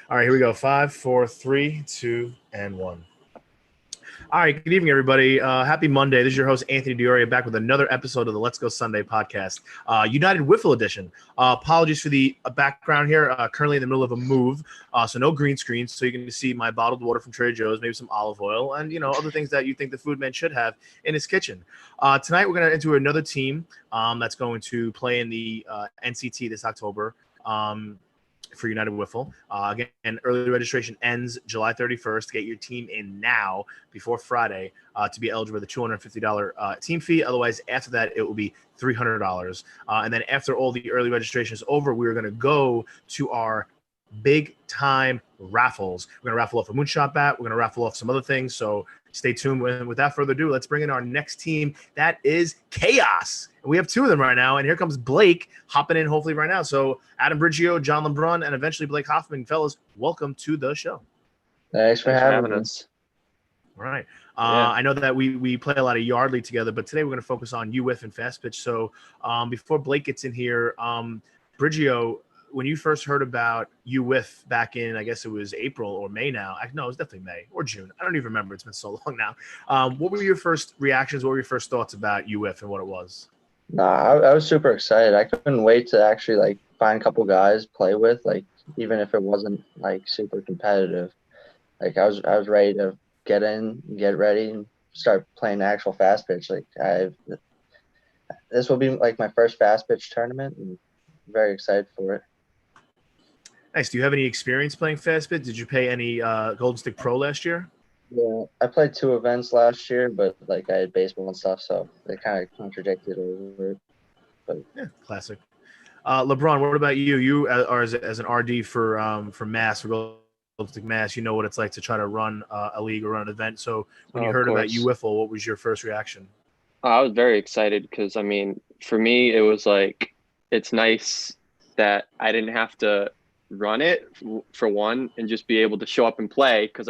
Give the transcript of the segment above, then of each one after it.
All right, here we go. 5, 4, 3, 2, and 1. All right, good evening, everybody. Happy Monday. This is your host, Anthony Dioria, back with another episode of the Let's Go Sunday podcast, United Wiffle edition. Apologies for the background here. Currently in the middle of a move, so no green screens. So you can see my bottled water from Trader Joe's, maybe some olive oil, and other things that you think the food man should have in his kitchen. Tonight, we're going to enter another team that's going to play in the NCT this October. For United Wiffle. Again, early registration ends July 31st. Get your team in now before Friday to be eligible for the $250 team fee. Otherwise, after that, it will be $300. And then after all the early registration is over, we're going to go to our big time raffles. We're going to raffle off a moonshot bat. We're going to raffle off some other things. So stay tuned. Without further ado, let's bring in our next team. That is Chaos. And we have two of them right now. And here comes Blake hopping in hopefully right now. So Adam Briggio, John LeBrun, and eventually Blake Hoffman. Fellas, welcome to the show. Thanks for having us. All right. I know that we play a lot of Yard League together, but today we're going to focus on UWIF and Fast Pitch. So before Blake gets in here, Briggio, when you first heard about UWIF back in, I guess it was April or May now. No, it was definitely May or June. I don't even remember. It's been so long now. What were your first reactions? What were your first thoughts about UWIF and what it was? I was super excited. I couldn't wait to actually find a couple guys play with, even if it wasn't super competitive. I was ready to get in, get ready, and start playing actual fast pitch. This will be my first fast pitch tournament, and I'm very excited for it. Nice. Do you have any experience playing fast pitch? Did you play any Golden Stick Pro last year? Yeah, I played 2 events last year, but I had baseball and stuff, so they kind of contradicted over it. But yeah, classic. LeBron, what about you? You are as an RD for Mass, for Golden Stick Mass. You know what it's like to try to run a league or run an event. So when you heard about UWiffle, what was your first reaction? I was very excited because, for me, it was it's nice that I didn't have to run it for one and just be able to show up and play, because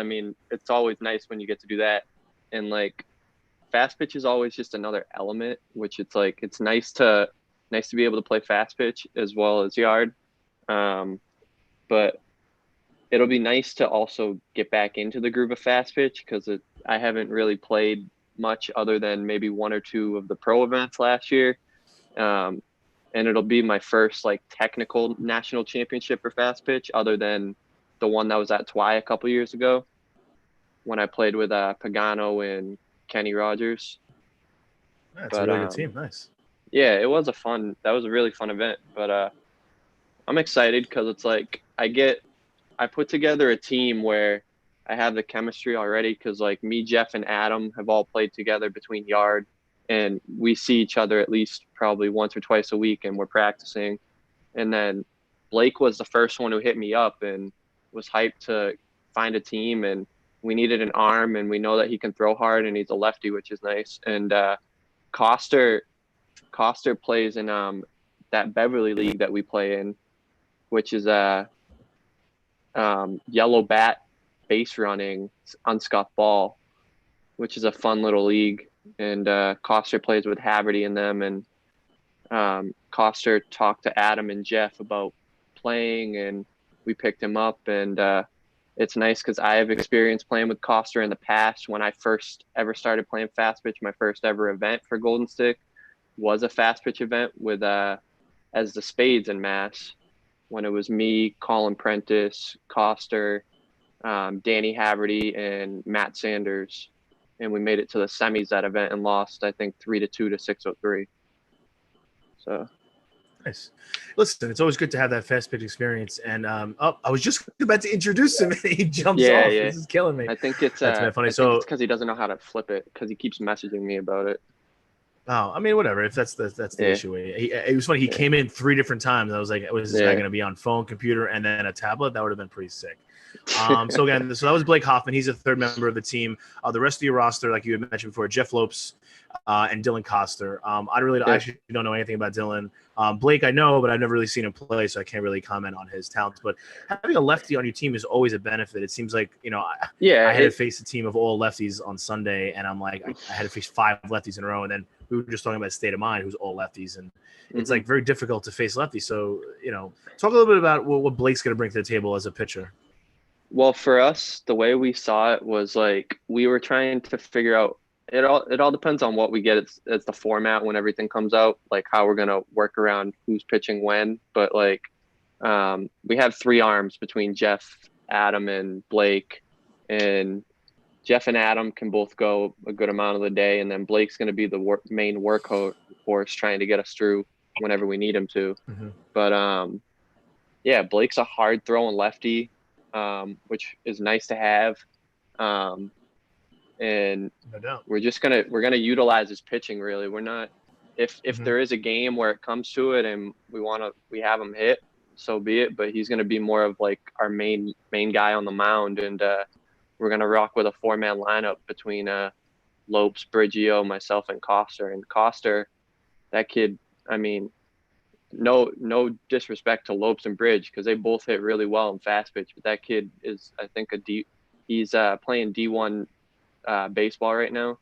it's always nice when you get to do that. And fast pitch is always just another element, which it's nice to be able to play fast pitch as well as yard, but it'll be nice to also get back into the groove of fast pitch, because I haven't really played much other than maybe 1 or 2 of the pro events last year. And it'll be my first technical national championship for fast pitch, other than the one that was at Twy a couple years ago when I played with Pagano and Kenny Rogers. That's a really good team. Nice. Yeah, that was a really fun event. But I'm excited because it's I put together a team where I have the chemistry already, because me, Jeff, and Adam have all played together between Yard. And we see each other at least probably once or twice a week, and we're practicing. And then Blake was the first one who hit me up and was hyped to find a team. And we needed an arm, and we know that he can throw hard, and he's a lefty, which is nice. And Coster plays in that Beverly League that we play in, which is a yellow bat base running unscuffed ball, which is a fun little league. And Coster plays with Haverty and them, and Coster talked to Adam and Jeff about playing, and we picked him up. And it's nice because I have experience playing with Coster in the past. When I first ever started playing fast pitch, my first ever event for Golden Stick was a fast pitch event with as the Spades in Mass, when it was me, Colin Prentice, Coster, Danny Haverty, and Matt Sanders. And we made it to the semis that event and lost, I think, 3-2 to 603. So nice. Listen, it's always good to have that fast pitch experience. And I was just about to introduce him, and he jumps off. Yeah. This is killing me. I think it's that's funny. It's because he doesn't know how to flip it, because he keeps messaging me about it. Oh, whatever. If that's the issue. It was funny. He came in 3 different times. I was like, was this guy going to be on phone, computer, and then a tablet? That would have been pretty sick. So that was Blake Hoffman. He's a third member of the team. The rest of your roster, like you had mentioned before, Jeff Lopes and Dylan Coster. I actually don't know anything about Dylan. Blake I know, but I've never really seen him play, so I can't really comment on his talents. But having a lefty on your team is always a benefit. It seems like, I had to face a team of all lefties on Sunday, and I'm like, I had to face 5 lefties in a row, and then we were just talking about State of Mind, who's all lefties, and it's like very difficult to face lefties. So, talk a little bit about what Blake's going to bring to the table as a pitcher. Well, for us, the way we saw it was like we were trying to figure out. It all depends on what we get as the format when everything comes out, like how we're gonna work around who's pitching when. But like, we have 3 arms between Jeff, Adam, and Blake, and Jeff and Adam can both go a good amount of the day, and then Blake's gonna be the main workhorse trying to get us through whenever we need him to. But yeah, Blake's a hard throwing lefty, which is nice to have. And no doubt. we're gonna utilize his pitching. Really, we're not. If there is a game where it comes to it and we have him hit, so be it. But he's gonna be more of like our main guy on the mound, and we're gonna rock with a 4-man lineup between Lopes, Briggio, myself, and Coster. And Coster, that kid. I mean, no disrespect to Lopes and Bridge because they both hit really well in fast pitch, but that kid is, I think, he's playing D1 baseball right now,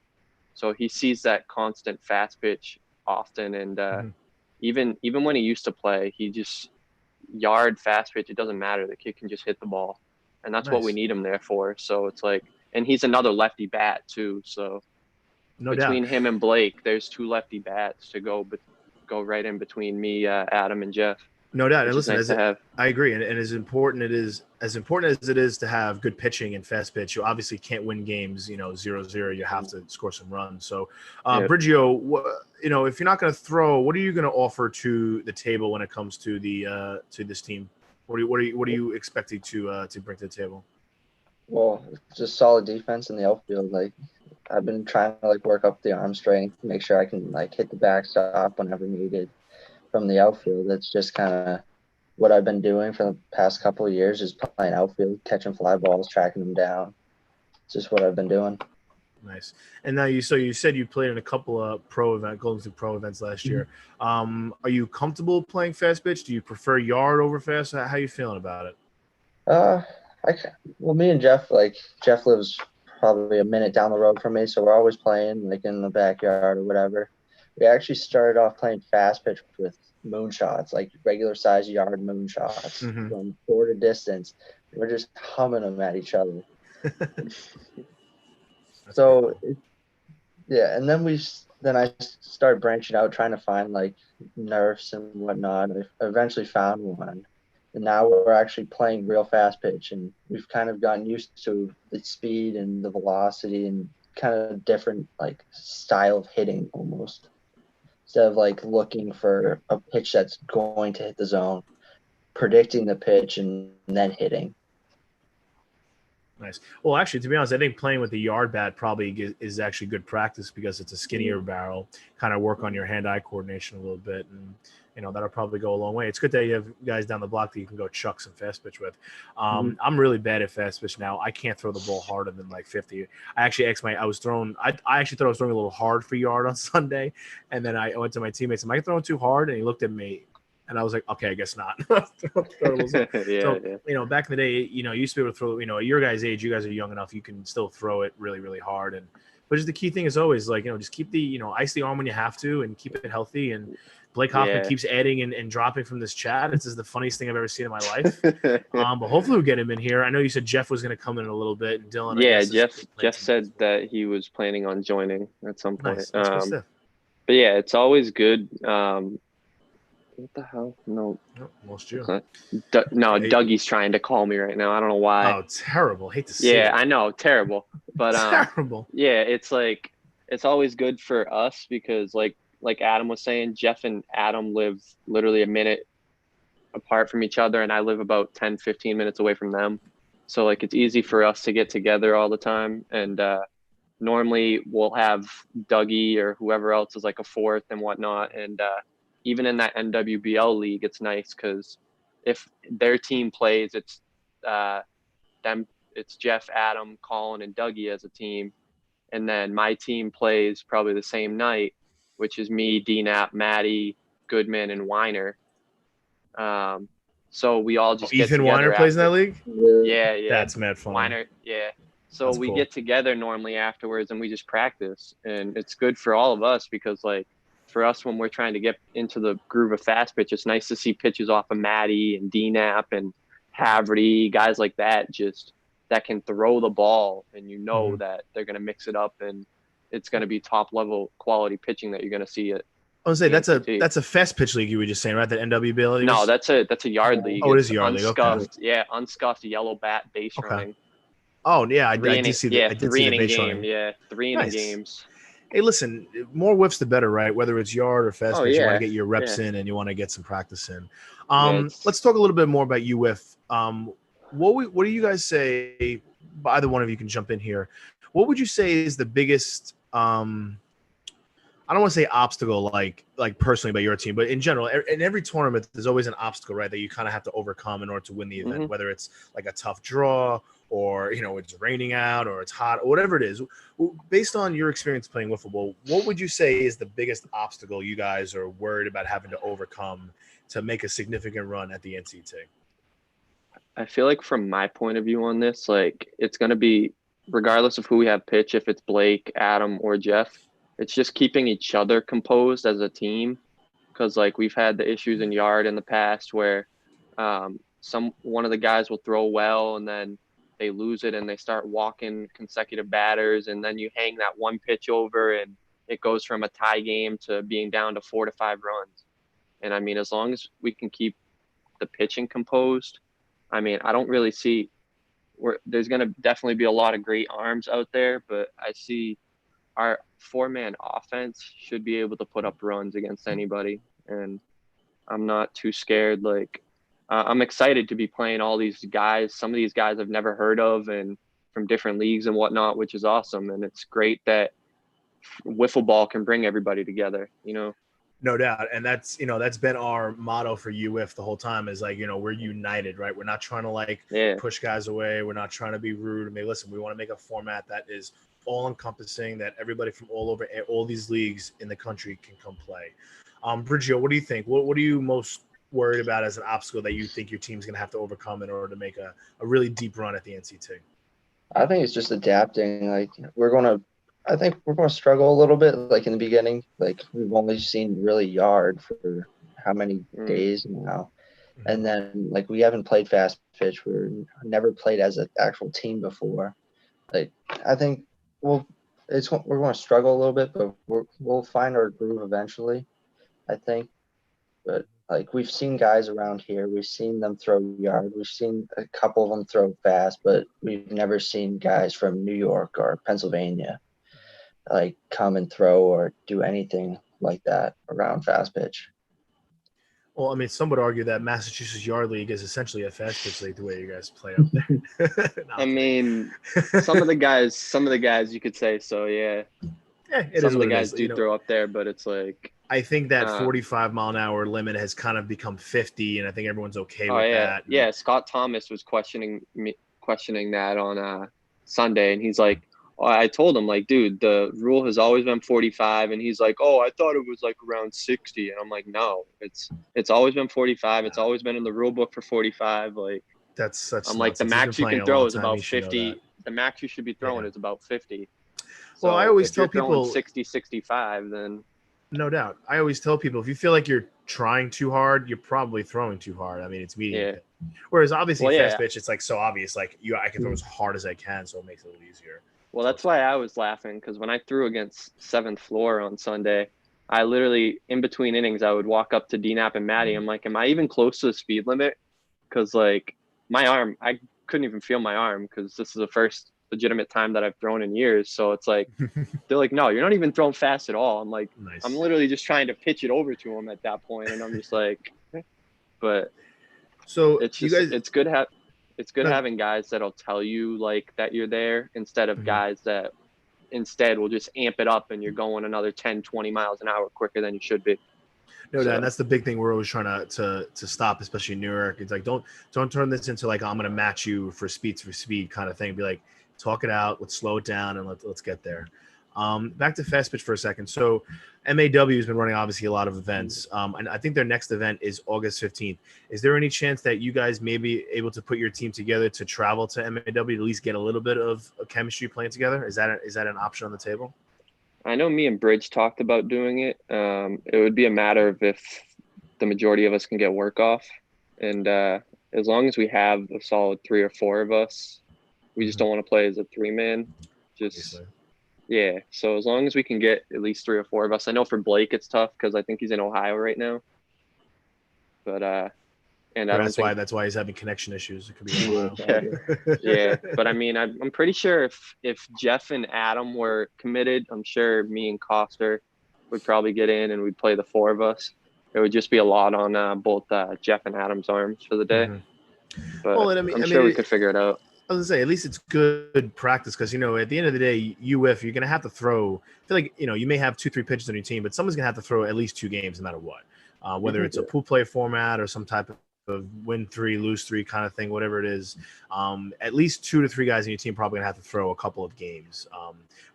so he sees that constant fast pitch often, and even when he used to play, he just yard fast pitch, it doesn't matter, the kid can just hit the ball, and that's what we need him there for. So it's like, and he's another lefty bat too, so between him and Blake, there's 2 lefty bats to go right in between me, Adam, and Jeff. No doubt. And listen, nice I agree. And as important as it is to have good pitching and fast pitch, you obviously can't win games, 0-0. You have to score some runs. So, Briggio, if you're not going to throw, what are you going to offer to the table when it comes to to this team? What are you expecting to bring to the table? Well, just solid defense in the outfield. Like, I've been trying to work up the arm strength, make sure I can hit the backstop whenever needed from the outfield. That's just kind of what I've been doing for the past couple of years, is playing outfield, catching fly balls, tracking them down. It's just what I've been doing. Nice. And now you said you played in a couple of Golden State Pro events last year. Are you comfortable playing fast pitch? Do you prefer yard over fast? How are you feeling about it? Well, me and Jeff, Jeff lives probably a minute down the road from me, so we're always playing in the backyard or whatever. We actually started off playing fast pitch with moonshots, regular size yard moonshots from shorter distance. We're just humming them at each other. So, yeah, and then I started branching out, trying to find nerfs and whatnot. I eventually found one, and now we're actually playing real fast pitch, and we've kind of gotten used to the speed and the velocity and kind of different style of hitting almost. Instead of looking for a pitch that's going to hit the zone, predicting the pitch and then hitting. Nice. Well, actually, to be honest, I think playing with the yard bat probably is actually good practice because it's a skinnier barrel. Kind of work on your hand-eye coordination a little bit, and that'll probably go a long way. It's good that you have guys down the block that you can go chuck some fast pitch with. I'm really bad at fast pitch now. I can't throw the ball harder than 50. I actually actually thought I was throwing a little hard for yard on Sunday, and then I went to my teammates. Am I throwing too hard? And he looked at me. And I was like, okay, I guess not. Back in the day, you used to be able to throw, at your guys' age, you guys are young enough, you can still throw it really, really hard. But just the key thing is always just keep the, ice the arm when you have to and keep it healthy. And Blake Hoffman keeps adding and dropping from this chat. This is the funniest thing I've ever seen in my life. But hopefully we'll get him in here. I know you said Jeff was going to come in a little bit, and Dylan. Yeah, Jeff said that he was planning on joining at some point. Nice. That's good stuff. But yeah, it's always good. What the hell? No. Lost you. Dougie's trying to call me right now. I don't know why. Oh, terrible. Hate to see it. Yeah, I know. Terrible. But terrible. Yeah, it's it's always good for us because like Adam was saying, Jeff and Adam live literally a minute apart from each other, and I live about 10, 15 minutes away from them. So it's easy for us to get together all the time. And normally we'll have Dougie or whoever else is a fourth and whatnot. And even in that NWBL league, it's nice because if their team plays, it's it's Jeff, Adam, Colin, and Dougie as a team. And then my team plays probably the same night, which is me, DNAP, Maddie, Goodman, and Weiner. So we all just get Ethan together. Weiner plays in that league? Yeah. That's mad fun. Weiner, yeah. So That's we cool. get together normally afterwards and we just practice, and it's good for all of us because like for us when we're trying to get into the groove of fast pitch, it's nice to see pitches off of Matty and DNAP and Haverty, guys like that, just that can throw the ball, and you know that they're going to mix it up and it's going to be top level quality pitching that you're going to see it. I was say that's a fast pitch league you were just saying, right? That NWBL league. No, that's a yard league. Oh, it is a yard league. Okay. Unscuffed, yeah, unscuffed yellow bat base running. Oh yeah, I did see the Yeah, I did 3 see the inning base game. running. Yeah, 3 inning games. Hey, listen, more whiffs the better, right? Whether it's yard or fast pitch, you want to get your reps in and you want to get some practice in. Let's talk a little bit more about UWIF. What do you guys say? Either one of you can jump in here. What would you say is the biggest? I don't want to say obstacle, like personally by your team, but in general, in every tournament, there's always an obstacle, right? That you kind of have to overcome in order to win the event. Whether it's like a tough draw, or it's raining out, or it's hot, or whatever it is. Based on your experience playing wiffle ball, what would you say is the biggest obstacle you guys are worried about having to overcome to make a significant run at the NCT? I feel like from my point of view on this, like it's going to be regardless of who we have pitch, if it's Blake, Adam, or Jeff, it's just keeping each other composed as a team. Because like we've had the issues in yard in the past where one of the guys will throw well and then they lose it and they start walking consecutive batters, and then you hang that one pitch over and it goes from a tie game to being down to 4 to 5 runs. And I mean, as long as we can keep the pitching composed, I mean, I don't really see there's going to definitely be a lot of great arms out there, but I see our 4-man offense should be able to put up runs against anybody. And I'm not too scared. Like, I'm excited to be playing all these guys. Some of these guys I've never heard of and from different leagues and whatnot, which is awesome. And it's great that wiffle ball can bring everybody together, No doubt. And that's been our motto for UWIF the whole time is like, we're united, right? We're not trying to push guys away. We're not trying to be rude. I mean, listen, we want to make a format that is all encompassing, that everybody from all over all these leagues in the country can come play. Brigio, what do you think? What are you most worried about as an obstacle that you think your team's going to have to overcome in order to make a really deep run at the NCT? I think it's just adapting. Like I think we're going to struggle a little bit, like in the beginning. Like we've only seen really yard for how many days now. And then like we haven't played fast pitch. We're never played as an actual team before. Like I think we're going to struggle a little bit, but we'll find our groove eventually, I think. But like we've seen guys around here, we've seen them throw yard, we've seen a couple of them throw fast, but we've never seen guys from New York or Pennsylvania like come and throw or do anything like that around fast pitch. Well, I mean, some would argue that Massachusetts Yard League is essentially a fast pitch league the way you guys play up there. I mean, some of the guys you could say so, yeah. Yeah, some of the guys do throw up there, but it's like I think that 45-mile-an-hour limit has kind of become 50, and I think everyone's okay with that. Yeah, Scott Thomas was questioning that on Sunday, and he's like, I told him, like, dude, the rule has always been 45, and he's like, I thought it was like around 60, and I'm like, no, it's always been 45. It's always been in the rule book for 45. Like that's I'm like the max you can throw is about 50. The max you should be throwing is about 50. So well, I always tell people 60, 65, then no doubt. I always tell people if you feel like you're trying too hard, you're probably throwing too hard. I mean, it's medium. Yeah. Whereas obviously fast pitch, it's like so obvious. Like I can throw as hard as I can, so it makes it a little easier. Well, that's why I was laughing, because when I threw against 7th floor on Sunday, I literally, in between innings, I would walk up to DNAP and Matty. I'm like, am I even close to the speed limit? Because, like, my arm, I couldn't even feel my arm because this is the first legitimate time that I've thrown in years. So it's like, they're like, no, you're not even throwing fast at all. I'm like, nice. I'm literally just trying to pitch it over to him at that point, and I'm just like, but so it's just, it's good having guys that'll tell you like that you're there instead of guys that instead will just amp it up and you're going another 10, 20 miles an hour quicker than you should be. No doubt. And that's the big thing we're always trying to stop, especially in New York. It's like, don't turn this into like, I'm going to match you for speed kind of thing. Be like, talk it out. Let's slow it down and let's get there. Back to fast pitch for a second. So MAW has been running obviously a lot of events, and I think their next event is August 15th. Is there any chance that you guys may be able to put your team together to travel to MAW to at least get a little bit of chemistry playing together? Is that an option on the table? I know me and Bridge talked about doing it. It would be a matter of if the majority of us can get work off, and as long as we have a solid 3 or 4 of us, we just don't want to play as a 3-man. Yeah. So as long as we can get at least 3 or 4 of us, I know for Blake it's tough because I think he's in Ohio right now. But and that's why he's having connection issues. It could be yeah. But I mean, I'm pretty sure if Jeff and Adam were committed, I'm sure me and Coster would probably get in and we'd play the 4 of us. It would just be a lot on both Jeff and Adam's arms for the day. But I'm sure we could figure it out. I was gonna say, at least it's good practice because at the end of the day, you're gonna have to throw. I feel like you may have 2-3 pitchers on your team, but someone's gonna have to throw at least 2 games no matter what. Whether it's a pool play format or some type of win 3, lose 3 kind of thing, whatever it is. At least 2 to 3 guys in your team probably gonna have to throw a couple of games,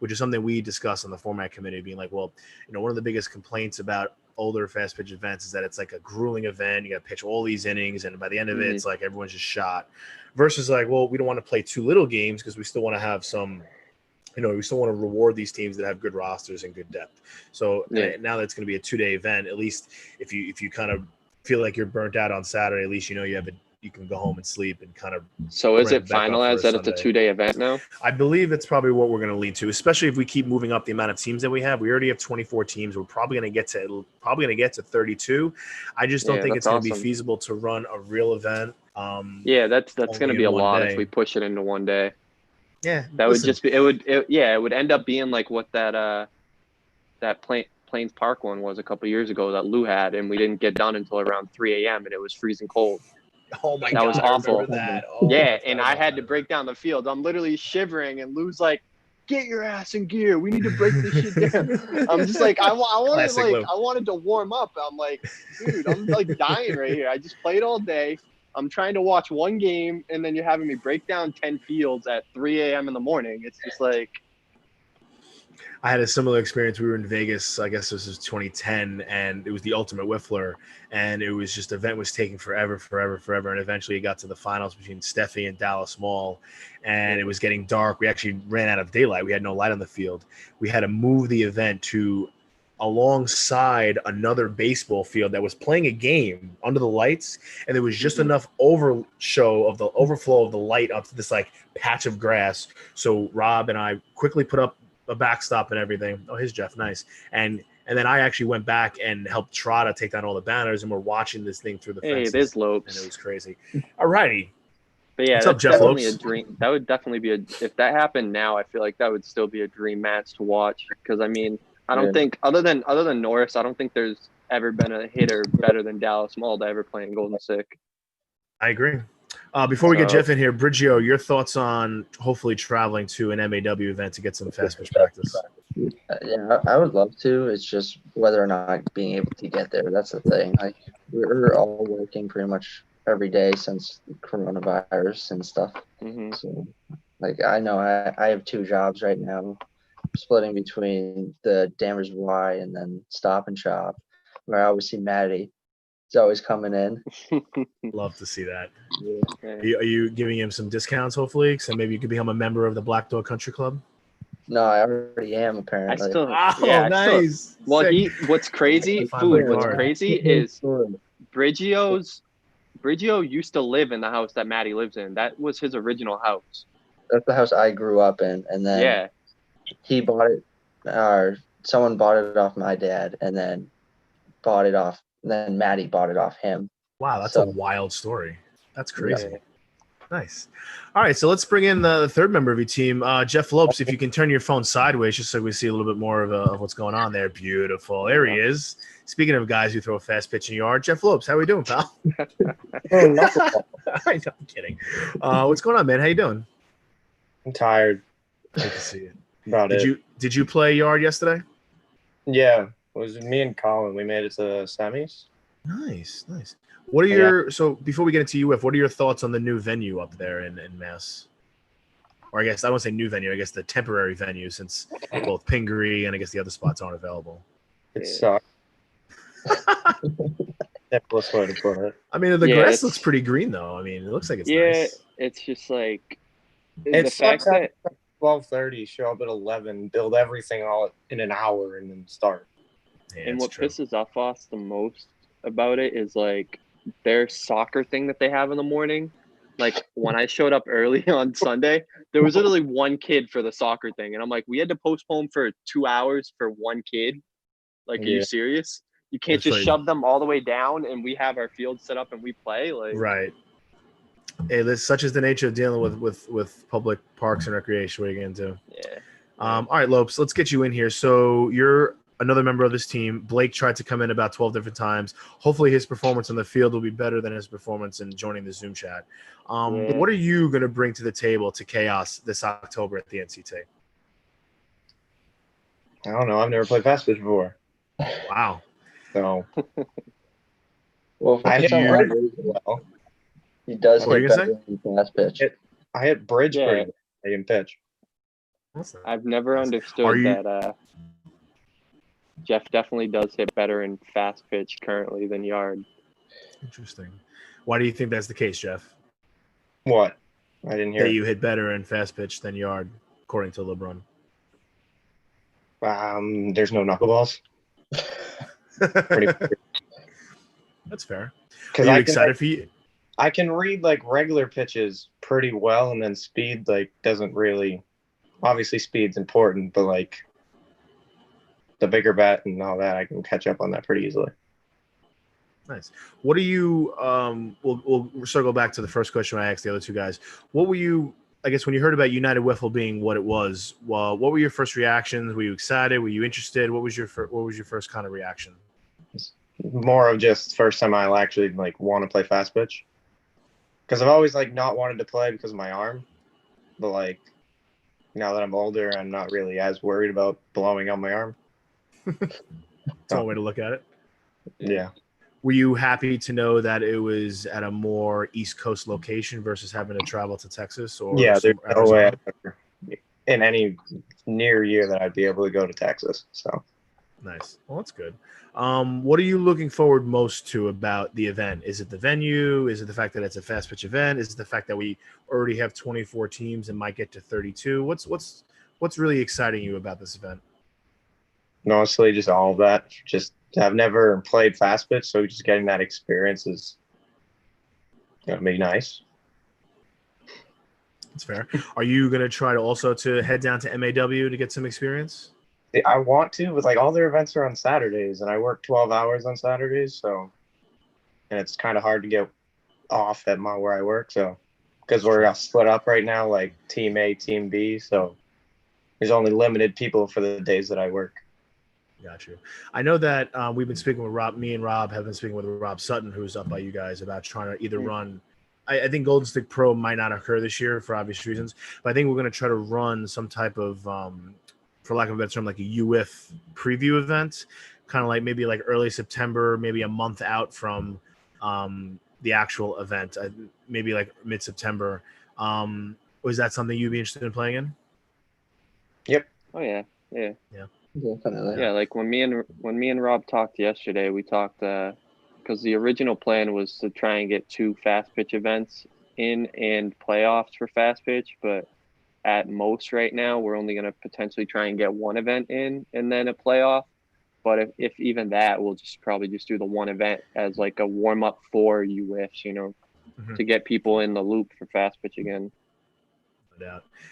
which is something we discussed on the format committee, being like, well, one of the biggest complaints about older fast pitch events is that it's like a grueling event. You got to pitch all these innings, and by the end of it, it's like everyone's just shot. Versus like, well, we don't want to play too little games because we still want to have some, we still want to reward these teams that have good rosters and good depth. So now that's going to be a 2-day event. At least if you kind of feel like you're burnt out on Saturday, at least you can go home and sleep and kind of. So is it finalized that it's a 2-day event now? I believe it's probably what we're going to lead to, especially if we keep moving up the amount of teams that we have. We already have 24 teams. We're probably going to get to 32. I just don't think it's going to be feasible to run a real event. That's going to be a lot if we push it into one day. Yeah, that would just be it would end up being like what that Plains Park one was a couple of years ago that Lou had, and we didn't get done until around 3 a.m. and it was freezing cold. Oh my God, that was awful. That. And I had to break down the field. I'm literally shivering, and Lou's like, "Get your ass in gear. We need to break this shit down." I'm just like, I wanted to warm up. I'm like, dude, I'm like dying right here. I just played all day. I'm trying to watch one game, and then you're having me break down 10 fields at 3 a.m. in the morning. It's just like. I had a similar experience. We were in Vegas, I guess this was 2010, and it was the Ultimate Wiffler, and it was just, the event was taking forever, and eventually it got to the finals between Steffi and Dallas Mall, and it was getting dark. We actually ran out of daylight. We had no light on the field. We had to move the event to alongside another baseball field that was playing a game under the lights, and there was just enough overflow of the light up to this like patch of grass. So Rob and I quickly put up a backstop and everything. Oh, here's Jeff. Nice. And then I actually went back and helped Trotta take down all the banners, and we're watching this thing through the fences. Hey, there's Lopes. And it was crazy. All righty. But yeah, what's that's up, Jeff definitely Lopes? a dream. That would definitely be if that happened now, I feel like that would still be a dream match to watch. Because I mean, I don't think other than Norris, I don't think there's ever been a hitter better than Dallas Mall to ever play in Golden Sick. I agree. Before we get Jeff in here, Brigio, your thoughts on hopefully traveling to an MAW event to get some fast pitch practice? Yeah, I would love to. It's just whether or not being able to get there. That's the thing. Like, we're all working pretty much every day since coronavirus and stuff. So, like, I know I have 2 jobs right now, splitting between the Danvers Y and then Stop and Shop, where I always see Maddie. He's always coming in. Love to see that. Yeah. Are you giving him some discounts, hopefully? So maybe you could become a member of the Black Dog Country Club? No, I already am, apparently. Nice. What's crazy is Brigio used to live in the house that Maddie lives in. That was his original house. That's the house I grew up in. And then he bought it, or someone bought it off my dad, and then bought it off. And then Maddie bought it off him. Wow, that's a wild story. That's crazy. Yeah. Nice. All right, so let's bring in the third member of your team, Jeff Lopes. If you can turn your phone sideways just so we see a little bit more of what's going on there. Beautiful. There he is. Speaking of guys who throw a fast pitch in your yard, Jeff Lopes, how are we doing, pal? I'm kidding. What's going on, man? How you doing? I'm tired. Good to see you. Did you play yard yesterday? Yeah. It was me and Colin. We made it to the semis. Nice. What are your so before we get into UF, what are your thoughts on the new venue up there in Mass? or I guess I don't say new venue. I guess the temporary venue, since both Pingree and I guess the other spots aren't available. It Yeah. sucks. Simplest way to put it. I mean, the Yeah, grass it's- looks pretty green though. I mean, it looks like it's Yeah, nice. it's just like It the fact sucks that 12:30, show up at 11, build everything all in an hour, and then start. Yeah, and it's what true. pisses us the most about it is like their soccer thing that they have in the morning. Like when I showed up early on Sunday, there was literally one kid for the soccer thing, and I'm like, we had to postpone for 2 hours for one kid. Like, are you Yeah. serious? You can't That's just right. shove them all the way down, and we have our field set up and we play. Like, Right. Hey, this such is the nature of dealing with public parks and recreation. What are you gonna do? yeah. All right, Lopes, let's get you in here. So you're another member of this team. Blake tried to come in about 12 different times. Hopefully his performance on the field will be better than his performance in joining the Zoom chat. Yeah. What are you going to bring to the table to Chaos this October at the NCT? I don't know. I've never played fast pitch before, Wow. so Well, I for hit some you- odd bridge reason, well. he does What were hit you gonna better than fast pitch. I hit bridge Yeah. pretty well in pitch. That's not- I've never Are understood you- that Jeff definitely does hit better in fast pitch currently than yard. Interesting. Why do you think that's the case, Jeff? What? I didn't hear. That you hit better in fast pitch than yard, according to LeBron. There's no knuckleballs. Pretty That's fair. Are because you I excited for you? I can read like regular pitches pretty well, and then speed like doesn't really. Obviously, speed's important, but like the bigger bat and all that, I can catch up on that pretty easily. Nice. What are you? We'll circle back to the first question I asked the other two guys. What were you? I guess when you heard about United Wiffle being what it was, well, what were your first reactions? Were you excited? Were you interested? What was your first kind of reaction? More of just first time I'll actually like want to play fast pitch, because I've always like not wanted to play because of my arm, but like now that I'm older, I'm not really as worried about blowing out my arm. That's one way to look at it. Yeah. Were you happy to know that it was at a more East Coast location versus having to travel to Texas or Yeah, there's somewhere no way Arizona? in any near year that I'd be able to go to Texas. So Nice. Well, that's good. What are you looking forward most to about the event? Is it the venue? Is it the fact that it's a fast pitch event? Is it the fact that we already have 24 teams and might get to 32? What's really exciting you about this event? mostly just all of that. Just I've never played fast pitch, so just getting that experience is gonna be nice. That's fair. Are you going to try to also to head down to MAW to get some experience? I want to, but like all their events are on Saturdays, and I work 12 hours on Saturdays, so and it's kind of hard to get off at where I work. So because we're split up right now, like Team A, Team B, so there's only limited people for the days that I work. Got you. I know that we've been speaking with Rob. Me and Rob have been speaking with Rob Sutton, who's up by you guys, about trying to either run. I think Golden Stick Pro might not occur this year for obvious reasons, but I think we're going to try to run some type of, for lack of a better term, like a UIF preview event, kind of like maybe like early September, maybe a month out from the actual event, maybe like mid-September. Was that something you'd be interested in playing in? Oh yeah. Definitely. Yeah, like when me and Rob talked yesterday, we talked because the original plan was to try and get 2 fast pitch events in and playoffs for fast pitch, but at most right now we're only going to potentially try and get 1 event in and then a playoff. But if even that, we'll just probably just do the 1 event as like a warm up for UIFs, to get people in the loop for fast pitch again.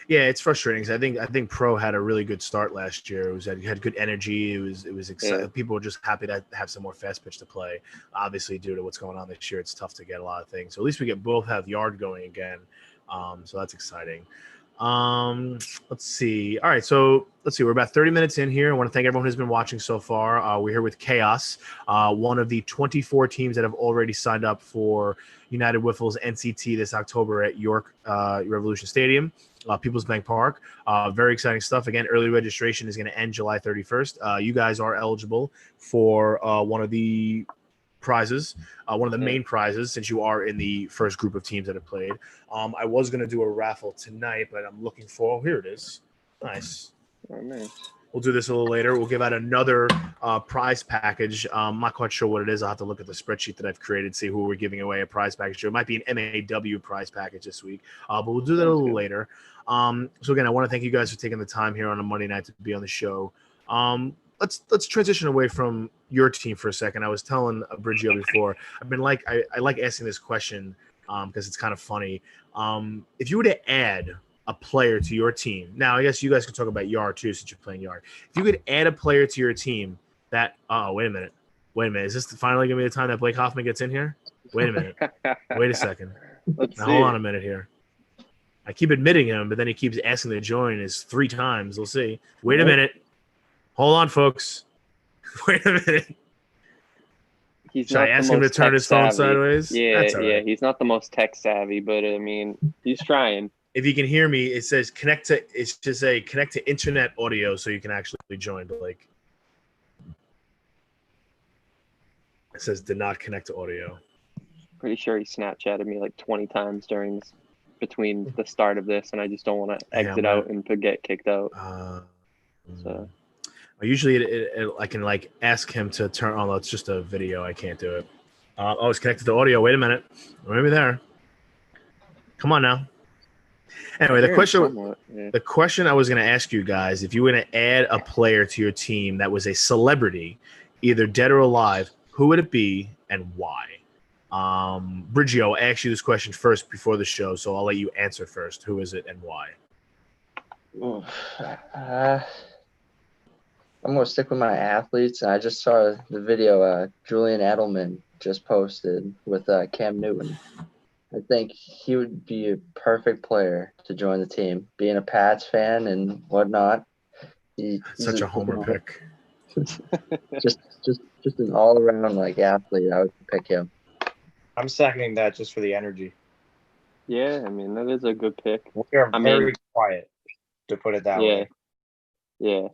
Yeah, it's frustrating because I think Pro had a really good start last year. It had good energy. It was exciting. Yeah. People were just happy to have some more fast pitch to play. Obviously, due to what's going on this year, it's tough to get a lot of things. So at least we both have yard going again. So that's exciting. Let's see. All right, so let's see. We're about 30 minutes in here. I want to thank everyone who's been watching so far. We're here with Chaos, one of the 24 teams that have already signed up for United Wiffle's NCT this October at York Revolution Stadium, People's Bank Park. Very exciting stuff. Again, early registration is going to end July 31st. You guys are eligible for one of the prizes. One of the main prizes, since you are in the first group of teams that have played. I was going to do a raffle tonight, but I'm looking for. Oh, here it is. Nice. Oh, nice. We'll do this a little later. We'll give out another prize package. I'm not quite sure what it is. I'll have to look at the spreadsheet that I've created, see who we're giving away a prize package to. It might be an MAW prize package this week, but we'll do that a little later. So again, I want to thank you guys for taking the time here on a Monday night to be on the show. Let's transition away from your team for a second. I was telling Brigio before, I've been like I like asking this question because it's kind of funny. If you were to add a player to your team, now I guess you guys can talk about Yard too, since you're playing Yard. If you could add a player to your team that wait a minute, is this finally gonna be the time that Blake Hoffman gets in here? Wait a minute, wait a second. Let's Now, see. hold on a minute here. I keep admitting him, but then he keeps asking to join his 3 times. We'll see. Wait a minute. Hold on, folks. Wait a minute. Should I ask him to turn his phone sideways? Yeah, That's all right. He's not the most tech savvy, but I mean, he's trying. If you can hear me, it says connect to internet audio so you can actually join. Blake. It says did not connect to audio. Pretty sure he Snapchatted me like 20 times between the start of this, and I just don't want to exit out and get kicked out. So usually I can like ask him to turn on. It's just a video. I can't do it. It's connected to audio. Wait a minute. Maybe there. Come on now. Anyway, the question I was going to ask you guys, if you were going to add a player to your team that was a celebrity, either dead or alive, who would it be and why? Brigio, I asked you this question first before the show, so I'll let you answer first. Who is it and why? I'm going to stick with my athletes. I just saw the video Julian Edelman just posted with Cam Newton. I think he would be a perfect player to join the team. Being a Pats fan and whatnot, he's such a homer pick. just an all around like athlete. I would pick him. I'm seconding that just for the energy. Yeah, I mean that is a good pick. We're very quiet, to put it that way. Yeah.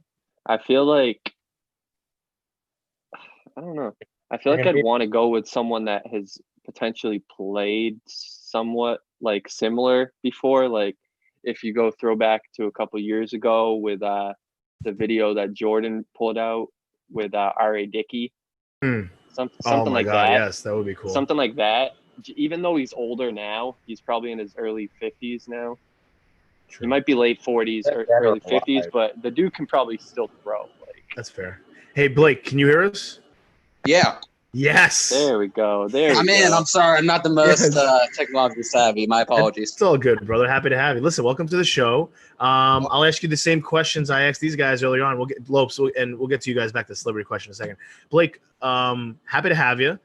I feel like I don't know. I feel like I'd want to go with someone that has potentially played somewhat like similar before. Like if you go throwback to a couple years ago with the video that Jordan pulled out with R.A. Dickey. Something like that. Yes, that would be cool. Something like that. Even though he's older now, he's probably in his early 50s now. True. He might be late 40s or early 50s, but the dude can probably still throw. That's fair. Hey, Blake, can you hear us? Yeah. Yes. There we go. I'm sorry. I'm not the most technologically savvy. My apologies. It's all good, brother. Happy to have you. Listen, welcome to the show. I'll ask you the same questions I asked these guys earlier on. We'll get Lopes, and we'll get to you guys back to the celebrity question in a second. Blake, happy to have you.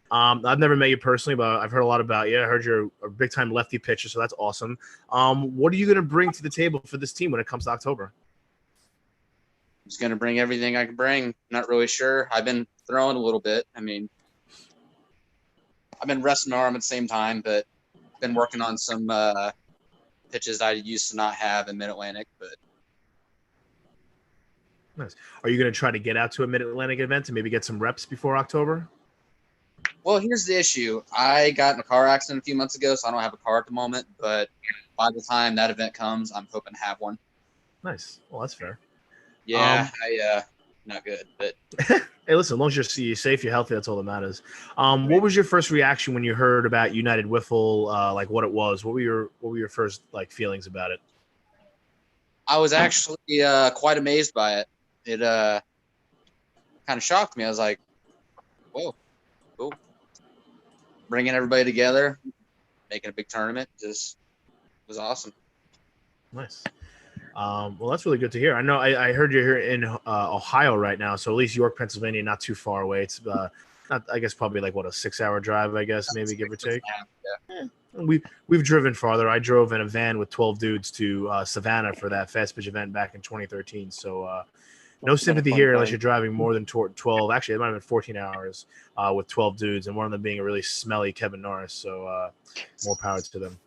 I've never met you personally, but I've heard a lot about you. I heard you're a big-time lefty pitcher, so that's awesome. What are you going to bring to the table for this team when it comes to October? I'm just going to bring everything I can bring. Not really sure. I've been throwing a little bit. I mean, I've been resting my arm at the same time, but been working on some pitches I used to not have in Mid-Atlantic. But nice. Are you going to try to get out to a Mid-Atlantic event and maybe get some reps before October? Well, here's the issue. I got in a car accident a few months ago, so I don't have a car at the moment. But by the time that event comes, I'm hoping to have one. Nice. Well, that's fair. Yeah, not good. But hey, listen, as long as you're safe, you're healthy, that's all that matters. What was your first reaction when you heard about United Wiffle, like what it was? What were your first like feelings about it? I was actually quite amazed by it. It kind of shocked me. I was like, whoa, cool. Bringing everybody together, making a big tournament, just was awesome. Nice. Well, that's really good to hear. I know I heard you're here in Ohio right now, so at least York, Pennsylvania, not too far away. It's not, I guess, probably like what, a 6-hour drive, I guess, maybe give or take. Yeah. We've driven farther. I drove in a van with 12 dudes to Savannah for that fast pitch event back in 2013. So no sympathy here unless you're driving more than 12. Actually, it might have been 14 hours with 12 dudes, and one of them being a really smelly Kevin Norris. So more power to them.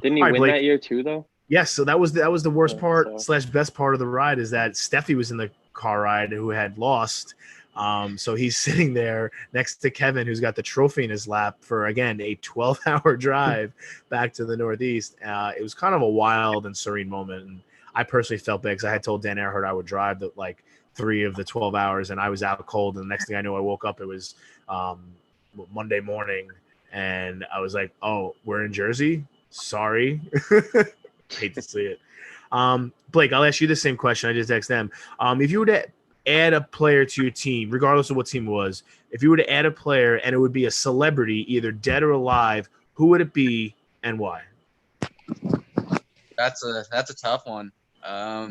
Didn't he win that year too, though? Yes, so that was the worst part / best part of the ride is that Steffi was in the car ride who had lost. So he's sitting there next to Kevin, who's got the trophy in his lap for, again, a 12-hour drive back to the Northeast. It was kind of a wild and serene moment. And I personally felt bad because I had told Dan Earhart I would drive like 3 of the 12 hours, and I was out cold. And the next thing I knew, I woke up, it was Monday morning, and I was like, oh, we're in Jersey? Sorry. Hate to see it. Blake, I'll ask you the same question. I just asked them. If you were to add a player to your team, regardless of what team it was, if you were to add a player and it would be a celebrity, either dead or alive, who would it be and why? That's a tough one. I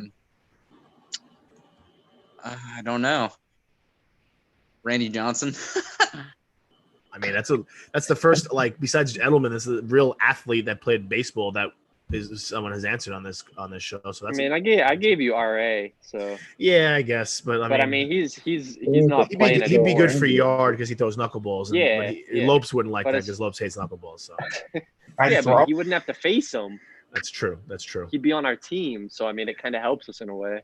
don't know. Randy Johnson. I mean, that's the first, like, besides Edelman, this is a real athlete that played baseball that is someone has answered on this show. So that's, I gave you RA, so yeah, I guess, but I mean he's not playing he'd be anymore. good for yard because he throws knuckleballs. And, Yeah, but yeah. Lopes wouldn't like But that because Lopes hates knuckleballs. So but he wouldn't have to face him. that's true. He'd be on our team, so I mean, it kind of helps us in a way.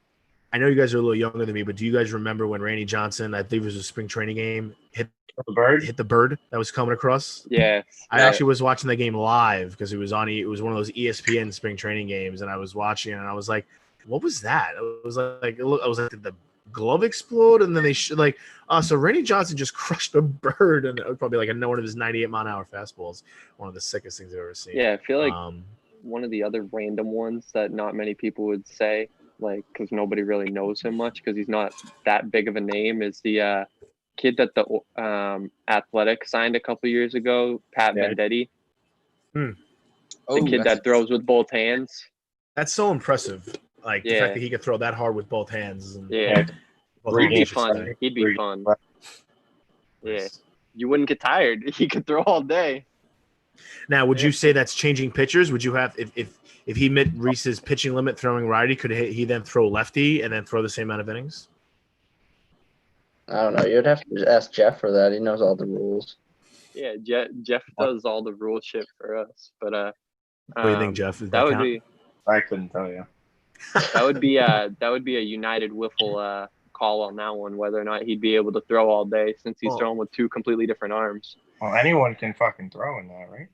I know you guys are a little younger than me, but do you guys remember when Randy Johnson, I think it was a spring training game, hit the bird that was coming across? Yeah. I actually was watching that game live because it was one of those ESPN spring training games, and I was watching it, and I was like, what was that? It was like, I was like, did the glove explode? And then they so Randy Johnson just crushed a bird, and it was probably like one of his 98-mile-an-hour fastballs, one of the sickest things I've ever seen. Yeah, I feel like one of the other random ones that not many people would say, like, because nobody really knows him much because he's not that big of a name, is the kid that the Athletic signed a couple years ago, Pat Vendetti. The kid that throws with both hands. That's so impressive. Like the fact that he could throw that hard with both hands. And he'd be fun. He'd be fun. Yeah, you wouldn't get tired. He could throw all day. Now, would you say that's changing pitchers? Would you have if he met Reese's pitching limit throwing righty, could he then throw lefty and then throw the same amount of innings? I don't know. You'd have to ask Jeff for that. He knows all the rules. Yeah, Jeff does all the rule shit for us. But what do you think, Jeff? That would be. I couldn't tell you. That would be a United Wiffle call on that one, whether or not he'd be able to throw all day since he's throwing with 2 completely different arms. Well, anyone can fucking throw in that, right?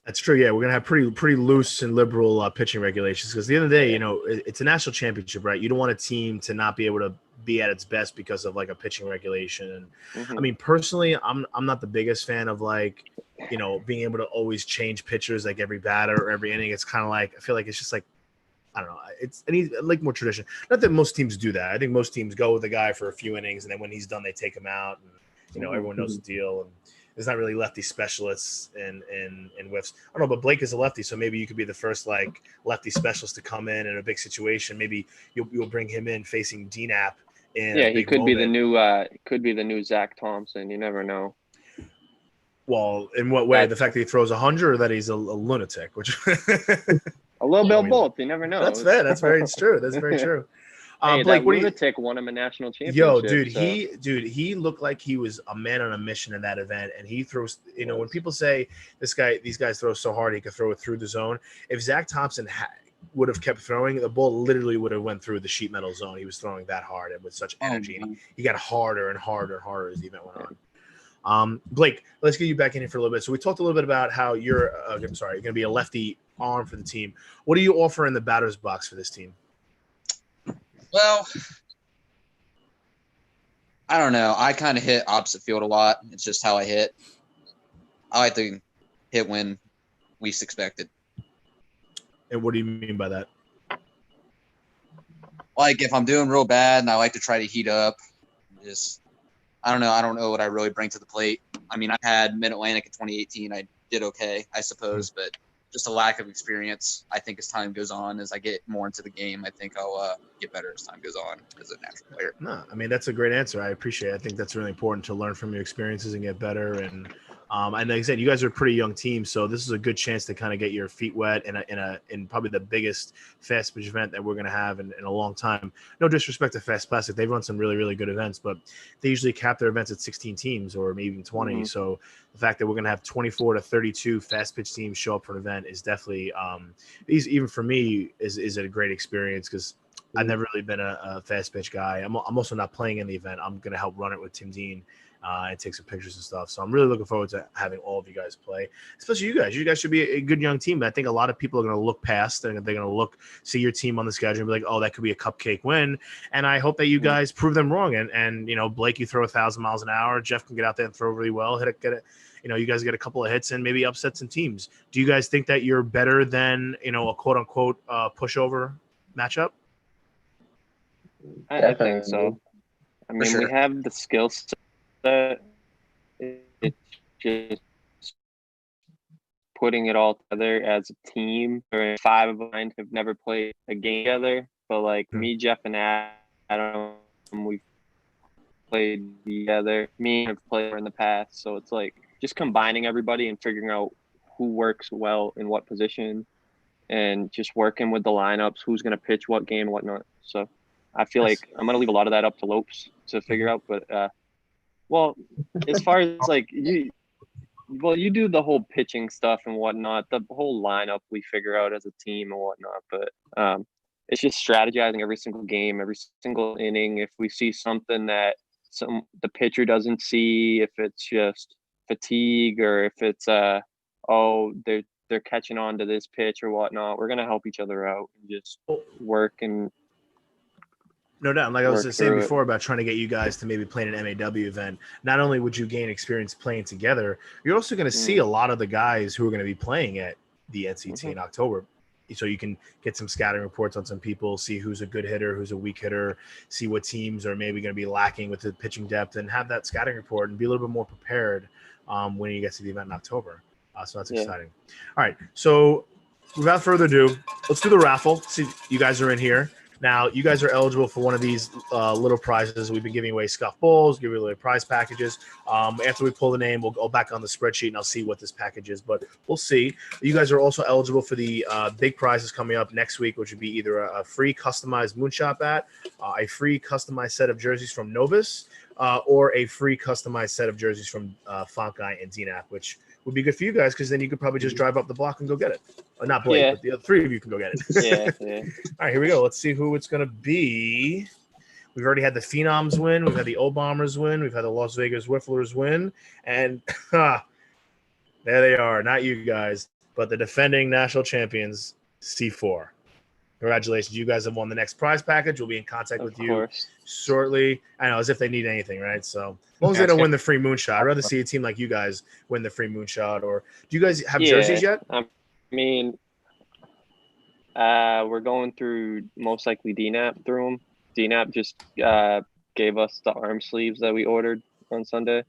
That's true. Yeah, we're gonna have pretty loose and liberal pitching regulations because at the end of the day, it's a national championship, right? You don't want a team to not be able to be at its best because of like a pitching regulation. And I mean, personally, I'm not the biggest fan of like, being able to always change pitchers like every batter or every inning. It's kind of like I feel like it's just like I don't know. I like more tradition. Not that most teams do that. I think most teams go with the guy for a few innings and then when he's done, they take him out. And everyone knows the deal. And there's not really lefty specialists in whiffs. I don't know, but Blake is a lefty, so maybe you could be the first like lefty specialist to come in a big situation. Maybe you'll bring him in facing DNAP. He could be the new Zach Thompson. You never know. Well, in what way? The fact that he throws 100, or that he's a lunatic? Which a little bit of both. You never know. That's fair. That's very true. That's very true. Hey, Blake, that lunatic won him a national championship. Yo, dude, he looked like he was a man on a mission in that event, and he throws. When people say these guys throw so hard he could throw it through the zone. If Zach Thompson would have kept throwing, the ball literally would have went through the sheet metal zone. He was throwing that hard and with such energy. And he got harder and harder and harder as the event went on. Blake, let's get you back in here for a little bit. So we talked a little bit about how you're going to be a lefty arm for the team. What do you offer in the batter's box for this team? Well, I don't know. I kind of hit opposite field a lot. It's just how I hit. I like to hit when least expected. And what do you mean by that? Like if I'm doing real bad and I like to try to heat up, I don't know. I don't know what I really bring to the plate. I mean, I had Mid-Atlantic in 2018. I did okay, I suppose, but just a lack of experience. I think as time goes on, as I get more into the game, I think I'll get better as time goes on as a natural player. No, I mean, that's a great answer. I appreciate it. I think that's really important to learn from your experiences and get better. And like I said, you guys are a pretty young team, so this is a good chance to kind of get your feet wet in probably the biggest fast pitch event that we're going to have in a long time. No disrespect to Fast Plastic. They've run some really, really good events, but they usually cap their events at 16 teams or maybe even 20. Mm-hmm. So the fact that we're going to have 24 to 32 fast pitch teams show up for an event is definitely, even for me, is a great experience because I've never really been a fast pitch guy. I'm also not playing in the event. I'm going to help run it with Tim Dean and take some pictures and stuff. So I'm really looking forward to having all of you guys play, especially you guys. You guys should be a good young team. I think a lot of people are going to look past and they're going to see your team on the schedule and be like, oh, that could be a cupcake win. And I hope that you guys prove them wrong. And Blake, you throw 1,000 miles an hour. Jeff can get out there and throw really well. Get it. You guys get a couple of hits and maybe upset some teams. Do you guys think that you're better than, a quote unquote pushover matchup? I think so. I mean, we have the skill set. It's just putting it all together as a team. 5 of mine have never played a game together, but like me, Jeff, and Adam, we've played together. Me and have played in the past, so it's like just combining everybody and figuring out who works well in what position, and just working with the lineups, who's going to pitch what game and whatnot. So I feel like I'm going to leave a lot of that up to Lopes to figure out. But, as far as like you do the whole pitching stuff and whatnot, the whole lineup we figure out as a team and whatnot. But it's just strategizing every single game, every single inning. If we see something that the pitcher doesn't see, if it's just fatigue or if it's they're catching on to this pitch or whatnot, we're going to help each other out and just work and no doubt. Like I was saying before about trying to get you guys to maybe play in an MAW event, not only would you gain experience playing together, you're also going to see a lot of the guys who are going to be playing at the NCT in October. So you can get some scouting reports on some people, see who's a good hitter, who's a weak hitter, see what teams are maybe going to be lacking with the pitching depth, and have that scouting report and be a little bit more prepared when you get to the event in October. So that's exciting. All right. So without further ado, let's do the raffle. See, you guys are in here. Now, you guys are eligible for one of these little prizes. We've been giving away scuff balls, giving away prize packages. After we pull the name, we'll go back on the spreadsheet, and I'll see what this package is. But we'll see. You guys are also eligible for the big prizes coming up next week, which would be either a free customized moonshot bat, a free customized set of jerseys from Novus, or a free customized set of jerseys from Fonkai and DNAP, which would be good for you guys because then you could probably just drive up the block and go get it. Not Blake, but the other 3 of you can go get it. Yeah. All right, here we go. Let's see who it's going to be. We've already had the Phenoms win. We've had the O-Bombers win. We've had the Las Vegas Wifflers win. And there they are. Not you guys, but the defending national champions, C4. Congratulations. You guys have won the next prize package. We'll be in contact with you shortly. I know, as if they need anything, right? So as long as they don't win the free moonshot, I'd rather see a team like you guys win the free moonshot. Or do you guys have jerseys yet? I mean, we're going through most likely DNAP through them. DNAP just gave us the arm sleeves that we ordered on Sunday.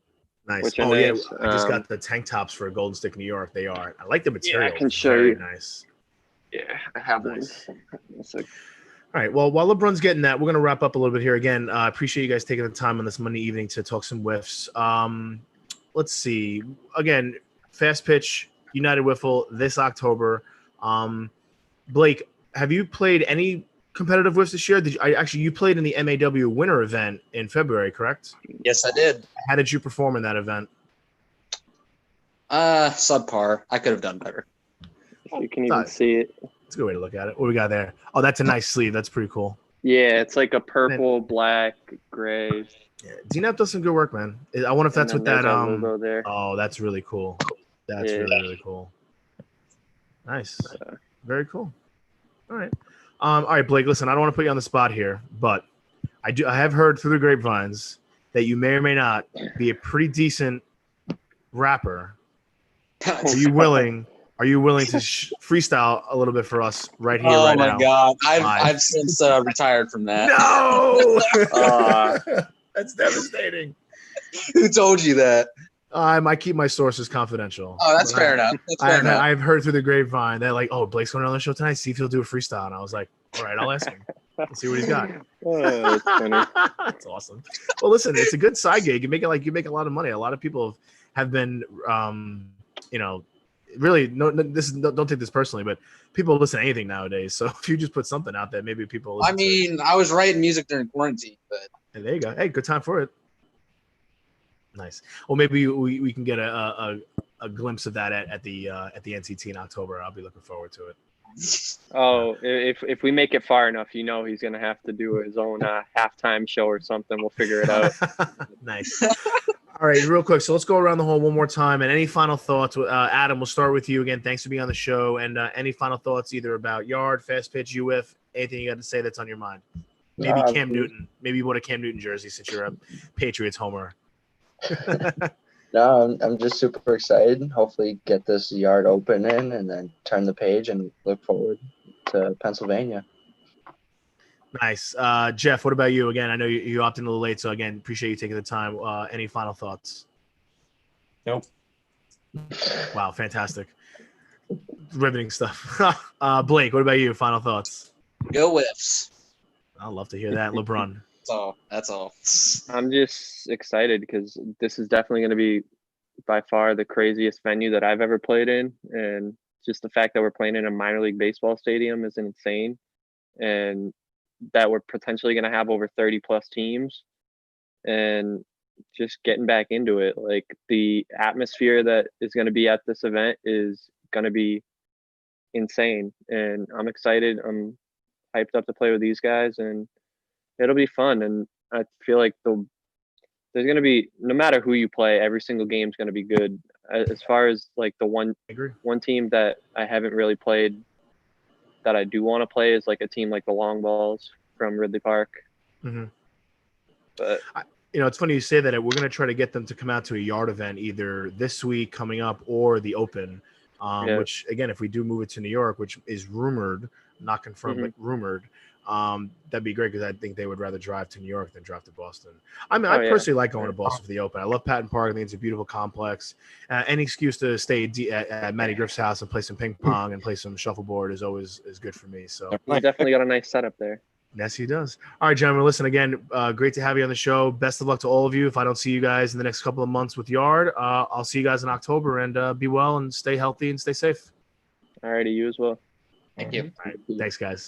Nice. Nice. Yeah, I just got the tank tops for Golden Stick New York. They are. I like the material. I can show you. Nice. Yeah, I have Nice. one. All right. Well, while LeBron's getting that, we're going to wrap up a little bit here. Again, I appreciate you guys taking the time on this Monday evening to talk some whiffs. Let's see. Again, Fast Pitch, United Wiffle this October. Blake, have you played any competitive whiffs this year? You played in the MAW winter event in February, correct? Yes, I did. How did you perform in that event? Subpar. I could have done better. You can even see it. It's a good way to look at it. What we got there? Oh, that's a nice sleeve. That's pretty cool. Yeah, it's like a purple, black, gray. Yeah, DNAP does some good work, man. I wonder if that's what that logo there. Oh, that's really cool. That's really cool. Nice. Very cool. All right. All right, Blake, listen, I don't want to put you on the spot here, but I have heard through the grapevines that you may or may not be a pretty decent rapper. Are you willing to freestyle a little bit for us right here, right now? Oh my God. I've since retired from that. No! That's devastating. Who told you that? I might keep my sources confidential. Oh, that's fair enough. I've heard through the grapevine that like, oh, Blake's going on the show tonight. See if he'll do a freestyle. And I was like, all right, I'll ask him. Let's see what he's got. That's funny. That's awesome. Well, listen, it's a good side gig. You make a lot of money. A lot of people have been, really don't take this personally, but people listen to anything nowadays. So if you just put something out there, maybe people listen to it. I was writing music during quarantine, but and there you go. Hey, good time for it. Nice. Well, maybe we can get a glimpse of that at the NCT in October. I'll be looking forward to it. Oh, if we make it far enough, you know he's gonna have to do his own halftime show or something. We'll figure it out. Nice. All right, real quick. So let's go around the hole one more time. And any final thoughts? Adam, we'll start with you again. Thanks for being on the show. And any final thoughts either about yard, fast pitch, UF, anything you got to say that's on your mind? Maybe Cam Newton. Maybe you bought a Cam Newton jersey since you're a Patriots homer. No, I'm just super excited. Hopefully get this yard open in and then turn the page and look forward to Pennsylvania. Nice. Jeff, what about you? Again, I know you opted in a little late, so again, appreciate you taking the time. Any final thoughts? Nope. Wow, fantastic. Riveting stuff. Blake, what about you? Final thoughts? Go Whiffs. I'd love to hear that. LeBron. That's all. I'm just excited because this is definitely going to be by far the craziest venue that I've ever played in, and just the fact that we're playing in a minor league baseball stadium is insane, and that we're potentially going to have over 30 plus teams, and just getting back into it. Like, the atmosphere that is going to be at this event is going to be insane, and I'm excited. I'm hyped up to play with these guys, and it'll be fun. And I feel like there's going to be, no matter who you play, every single game is going to be good. As far as like the one team that I haven't really played that I do want to play is like a team like the Long Balls from Ridley Park. Mm-hmm. But it's funny you say that. We're going to try to get them to come out to a yard event either this week coming up or the Open, which again, if we do move it to New York, which is rumored, not confirmed, but rumored, that'd be great because I think they would rather drive to New York than drive to Boston. I mean, I personally like going to Boston for the Open. I love Patton Park. I think it's a beautiful complex. Any excuse to stay at Matty Griff's house and play some ping pong and play some shuffleboard is always good for me. So he's definitely got a nice setup there. Yes, he does. All right, gentlemen, listen, again, great to have you on the show. Best of luck to all of you. If I don't see you guys in the next couple of months with Yard, I'll see you guys in October, and be well and stay healthy and stay safe. All righty, you as well. Thank you. All right, thanks, guys.